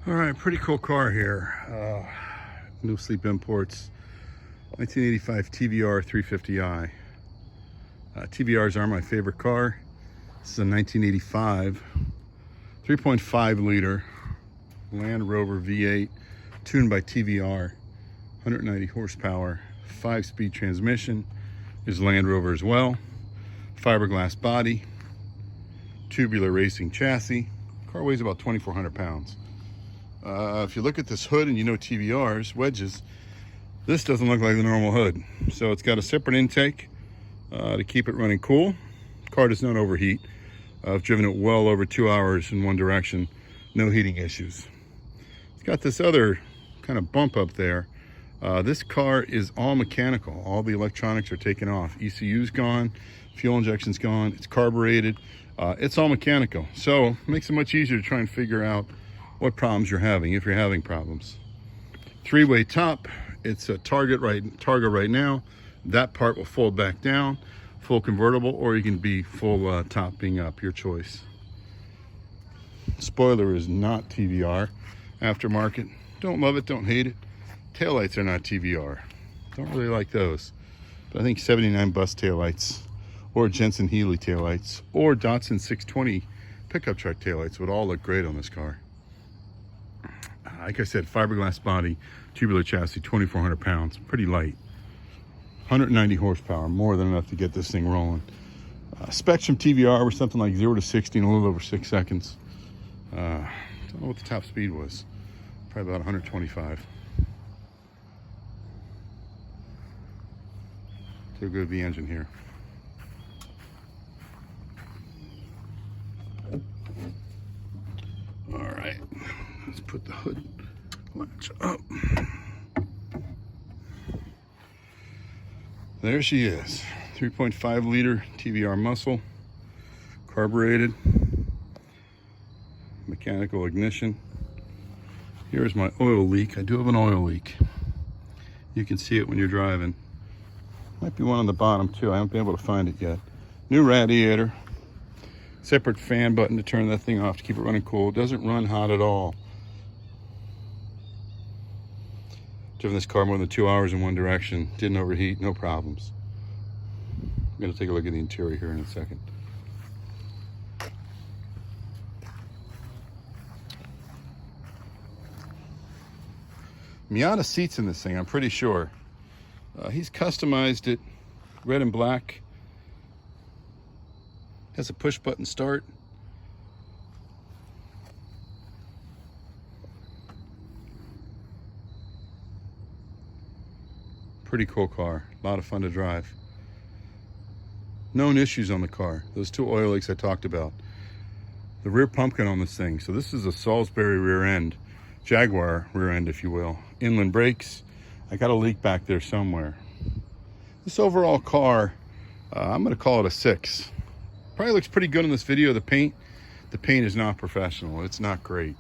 All right, pretty cool car here. No Sleep Imports, 1985 TVR 350i. TVRs are my favorite car. This is a 1985 3.5 liter Land Rover V8 tuned by TVR, 190 horsepower, 5-speed transmission. Is Land Rover as well. Fiberglass body, tubular racing chassis. Car weighs about 2,400 pounds. If you look at this hood and you know TVRs, wedges, this doesn't look like the normal hood. So it's got a separate intake to keep it running cool. Car does not overheat. I've driven it well over 2 hours in one direction. No heating issues. It's got this other kind of bump up there. This car is all mechanical. All the electronics are taken off. ECU's gone, fuel injection's gone, it's carbureted. It's all mechanical. So it makes it much easier to try and figure out what problems you're having, if you're having problems. Three-way top. It's a Targa right now. That part will fold back down, full convertible, or you can be full topping up, your choice. Spoiler is not TVR, aftermarket. Don't love it, don't hate it. Taillights are not TVR. Don't really like those. But I think 79 bus taillights, or Jensen Healy taillights, or Datsun 620 pickup truck taillights would all look great on this car. Like I said, fiberglass body, tubular chassis, 2,400 pounds, pretty light. 190 horsepower, more than enough to get this thing rolling. Specs from TVR were something like 0 to 60 in a little over 6 seconds. Don't know what the top speed was. Probably about 125. Too good the engine here. All right, let's put the hood latch up. There she is, 3.5 liter TVR muscle, carbureted, mechanical ignition. Here's my oil leak. I do have an oil leak. You can see it when you're driving. Might be one on the bottom too. I haven't been able to find it yet. New radiator. Separate fan button to turn that thing off to keep it running cool. It doesn't run hot at all. Driven this car more than 2 hours in one direction. Didn't overheat, no problems. I'm gonna take a look at the interior here in a second. Miata seats in this thing, I'm pretty sure. He's customized it, red and black. Has a push button start. Pretty cool car, a lot of fun to drive. Known issues on the car, those two oil leaks I talked about. The rear pumpkin on this thing, so this is a Salisbury rear end, Jaguar rear end if you will. Inland brakes, I got a leak back there somewhere. This overall car, I'm gonna call it a 6. Probably looks pretty good in this video. The paint is not professional. It's not great.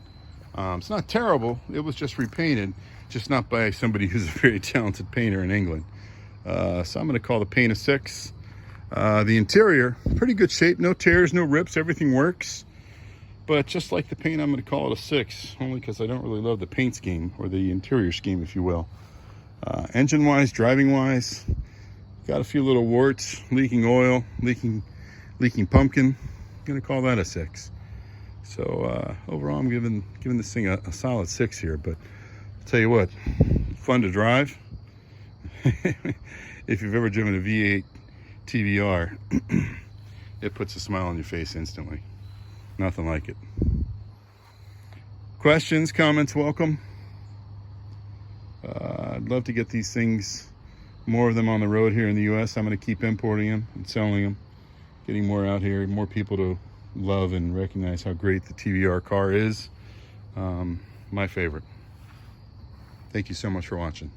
It's not terrible. It was just repainted, just not by somebody who's a very talented painter in England. So I'm going to call the paint a 6. The interior, pretty good shape. No tears, no rips. Everything works. But just like the paint, I'm going to call it a 6, only because I don't really love the paint scheme, or the interior scheme, if you will. Engine-wise, driving-wise, got a few little warts, leaking oil, leaking pumpkin. I'm gonna call that a 6. So overall, I'm giving this thing a solid 6 here. But I'll tell you what, fun to drive. If you've ever driven a V8 TVR, it puts a smile on your face instantly. Nothing like it. Questions, comments, welcome. I'd love to get these things, more of them on the road here in the US. I'm gonna keep importing them and selling them. Getting more out here, more people to love and recognize how great the TVR car is. My favorite. Thank you so much for watching.